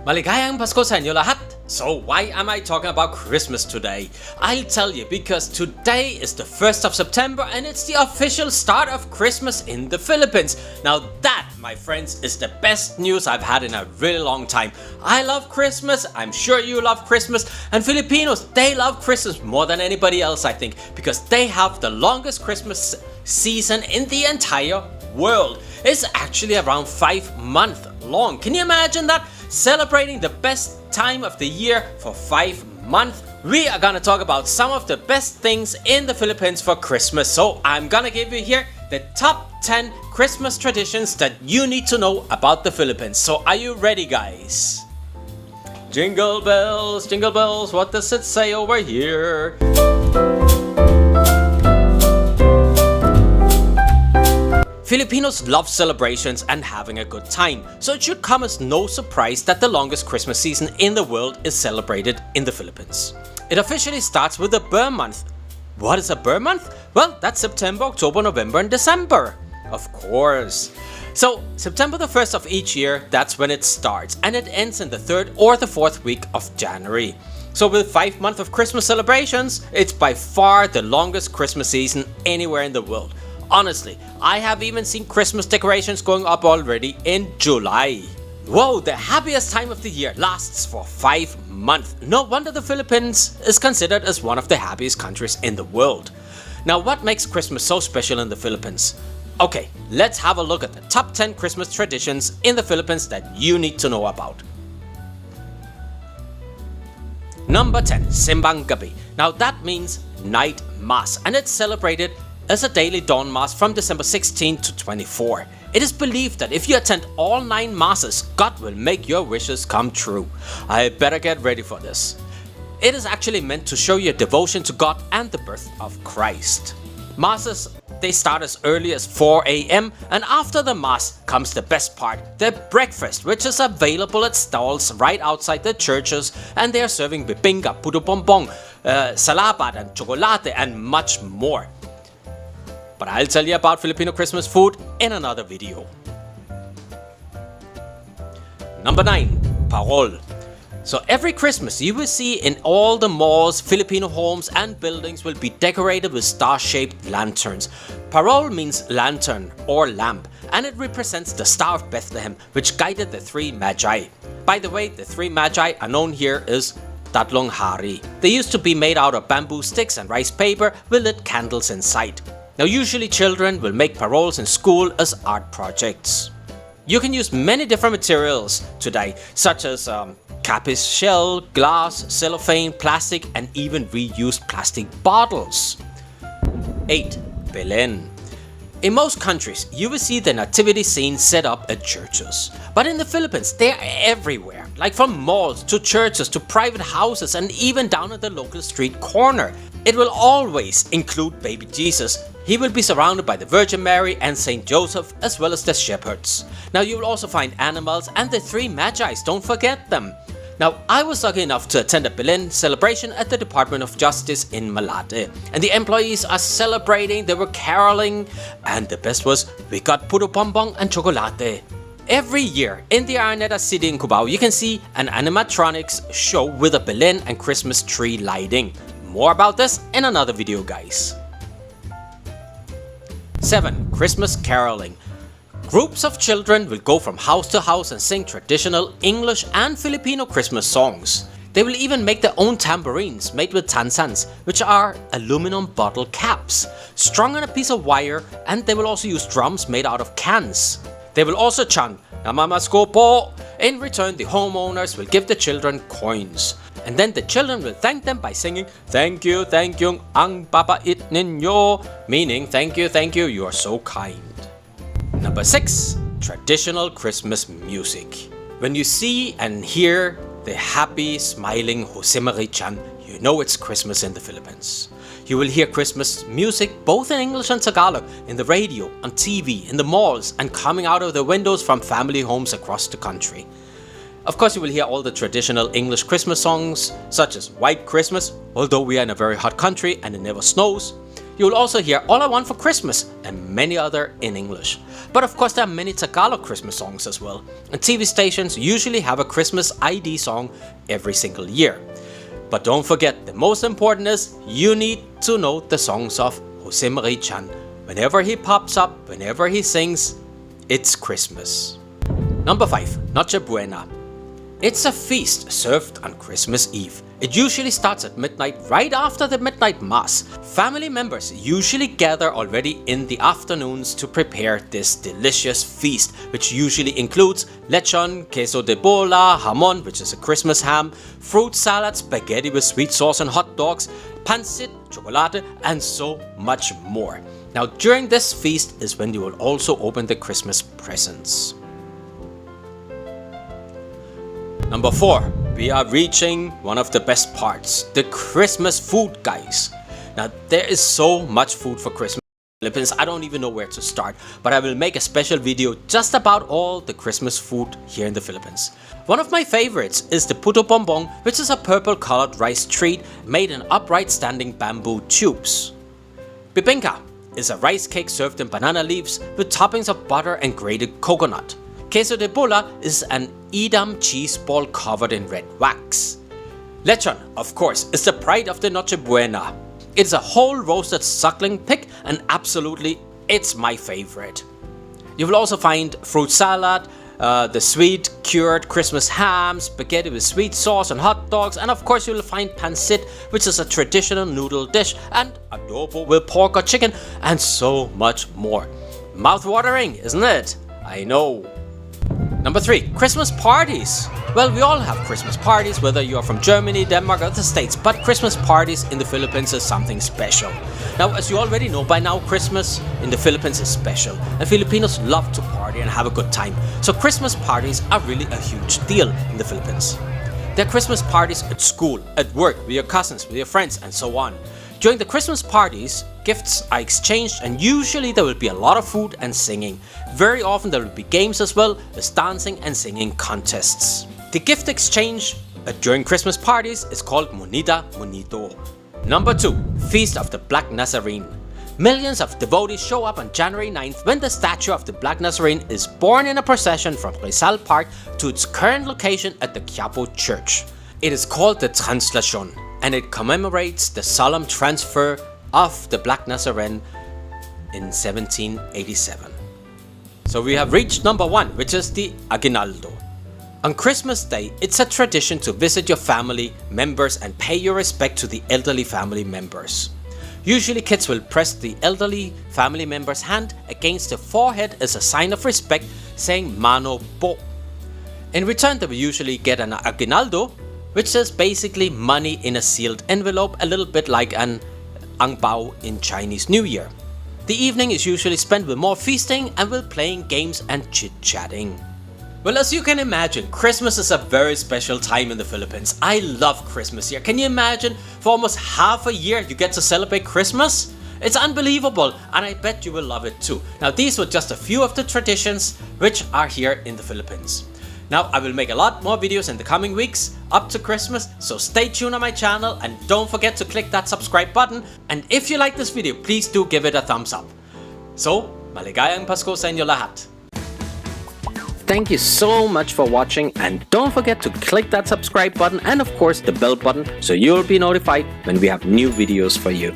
Maligayang Pasko sa inyo lahat! So why am I talking about Christmas today? I'll tell you, because today is the 1st of September and it's the official start of Christmas in the Philippines. Now that, my friends, is the best news I've had in a really long time. I love Christmas, I'm sure you love Christmas, and Filipinos, they love Christmas more than anybody else, I think, because they have the longest Christmas season in the entire world. It's actually around 5 months long. Can you imagine that? Celebrating the best time of the year for 5 months. We are gonna talk about some of the best things in the Philippines for Christmas. So I'm gonna give you here the top 10 Christmas traditions that you need to know about the Philippines. So are you ready, guys? Jingle bells, what does it say over here? Filipinos love celebrations and having a good time, so it should come as no surprise that the longest Christmas season in the world is celebrated in the Philippines. It officially starts with the Burr month. What is a Burr month? Well, that's September, October, November, and December. Of course. So, September the 1st of each year, that's when it starts, and it ends in the 3rd or the 4th week of January. So with 5 months of Christmas celebrations, it's by far the longest Christmas season anywhere in the world. Honestly, I have even seen Christmas decorations going up already in July. Whoa, the happiest time of the year lasts for 5 months. No wonder the Philippines is considered as one of the happiest countries in the world. Now, what makes Christmas so special in the Philippines? Okay, let's have a look at the top 10 Christmas traditions in the Philippines that you need to know about. Number 10, Simbang Gabi. Now that means night mass, and it's celebrated as a daily dawn mass from December 16 to 24. It is believed that if you attend all 9 masses, God will make your wishes come true. I better get ready for this. It is actually meant to show your devotion to God and the birth of Christ. Masses, they start as early as 4 a.m. and after the mass comes the best part, the breakfast, which is available at stalls right outside the churches, and they are serving bibingka, puto bongbong, salabat and chocolate and much more. But I'll tell you about Filipino Christmas food in another video. Number 9, Parol. So every Christmas you will see in all the malls, Filipino homes and buildings will be decorated with star-shaped lanterns. Parol means lantern or lamp, and it represents the Star of Bethlehem, which guided the 3 Magi. By the way, the 3 Magi are known here as Tatlong Hari. They used to be made out of bamboo sticks and rice paper with lit candles inside. Now usually children will make paroles in school as art projects. You can use many different materials today, such as capiz shell, glass, cellophane, plastic, and even reused plastic bottles. 8. Belen. In most countries, you will see the nativity scene set up at churches. But in the Philippines, they are everywhere, like from malls to churches to private houses and even down at the local street corner. It will always include baby Jesus. He will be surrounded by the Virgin Mary and Saint Joseph, as well as the shepherds. Now you will also find animals and the 3 Magi's, don't forget them. Now I was lucky enough to attend a Belen celebration at the Department of Justice in Malate. And the employees are celebrating, they were caroling, and the best was, we got puro bongbong and chocolate. Every year in the Araneta City in Cubao, you can see an animatronics show with a Belen and Christmas tree lighting. More about this in another video, guys. 7. Christmas caroling. Groups of children will go from house to house and sing traditional English and Filipino Christmas songs. They will even make their own tambourines made with tansans, which are aluminum bottle caps, strung on a piece of wire, and they will also use drums made out of cans. They will also chant, "Namamasko po." In return, the homeowners will give the children coins. And then the children will thank them by singing, thank you, ang babait ninyo," meaning thank you, you are so kind. Number 6. Traditional Christmas music. When you see and hear the happy, smiling Jose Marie-chan, you know it's Christmas in the Philippines. You will hear Christmas music both in English and Tagalog, in the radio, on TV, in the malls, and coming out of the windows from family homes across the country. Of course, you will hear all the traditional English Christmas songs, such as White Christmas, although we are in a very hot country and it never snows. You will also hear All I Want for Christmas and many other in English. But of course there are many Tagalog Christmas songs as well. And TV stations usually have a Christmas ID song every single year. But don't forget, the most important is you need to know the songs of Jose Marie Chan. Whenever he pops up, whenever he sings, it's Christmas. Number 5. Nacho Buena. It's a feast served on Christmas Eve. It usually starts at midnight, right after the midnight mass. Family members usually gather already in the afternoons to prepare this delicious feast, which usually includes lechon, queso de bola, jamon, which is a Christmas ham, fruit salad, spaghetti with sweet sauce and hot dogs, pancit, chocolate, and so much more. Now, during this feast is when you will also open the Christmas presents. Number 4, we are reaching one of the best parts, the Christmas food, guys. Now, there is so much food for Christmas in the Philippines, I don't even know where to start, but I will make a special video just about all the Christmas food here in the Philippines. One of my favorites is the puto bongbong, which is a purple colored rice treat made in upright standing bamboo tubes. Bibingka is a rice cake served in banana leaves with toppings of butter and grated coconut. Queso de bola is an Edam cheese ball covered in red wax. Lechon, of course, is the pride of the Noche Buena. It is a whole roasted suckling pig and absolutely it's my favorite. You will also find fruit salad, the sweet cured Christmas ham, spaghetti with sweet sauce and hot dogs, and of course you will find pancit, which is a traditional noodle dish, and adobo with pork or chicken, and so much more. Mouth-watering, isn't it? I know. Number 3, Christmas parties. Well, we all have Christmas parties, whether you are from Germany, Denmark, or the States, but Christmas parties in the Philippines is something special. Now, as you already know by now, Christmas in the Philippines is special, and Filipinos love to party and have a good time. So Christmas parties are really a huge deal in the Philippines. There are Christmas parties at school, at work, with your cousins, with your friends, and so on. During the Christmas parties, gifts are exchanged and usually there will be a lot of food and singing. Very often there will be games as well as dancing and singing contests. The gift exchange during Christmas parties is called Monida Monito. Number 2, Feast of the Black Nazarene. Millions of devotees show up on January 9th when the statue of the Black Nazarene is borne in a procession from Rizal Park to its current location at the Quiapo Church. It is called the Translacion, and it commemorates the solemn transfer of the Black Nazarene in 1787. So we have reached number 1, which is the Aguinaldo. On Christmas Day, it's a tradition to visit your family members and pay your respect to the elderly family members. Usually kids will press the elderly family member's hand against their forehead as a sign of respect, saying Mano Po. In return, they will usually get an Aguinaldo, which is basically money in a sealed envelope, a little bit like an ang bao in Chinese New Year. The evening is usually spent with more feasting and with playing games and chit-chatting. Well, as you can imagine, Christmas is a very special time in the Philippines. I love Christmas here. Can you imagine? For almost half a year you get to celebrate Christmas? It's unbelievable, and I bet you will love it too. Now, these were just a few of the traditions which are here in the Philippines. Now, I will make a lot more videos in the coming weeks up to Christmas, so stay tuned on my channel and don't forget to click that subscribe button. And if you like this video, please do give it a thumbs up. So, maligayang Pasko sa inyo lahat. Thank you so much for watching, and don't forget to click that subscribe button and of course the bell button so you'll be notified when we have new videos for you.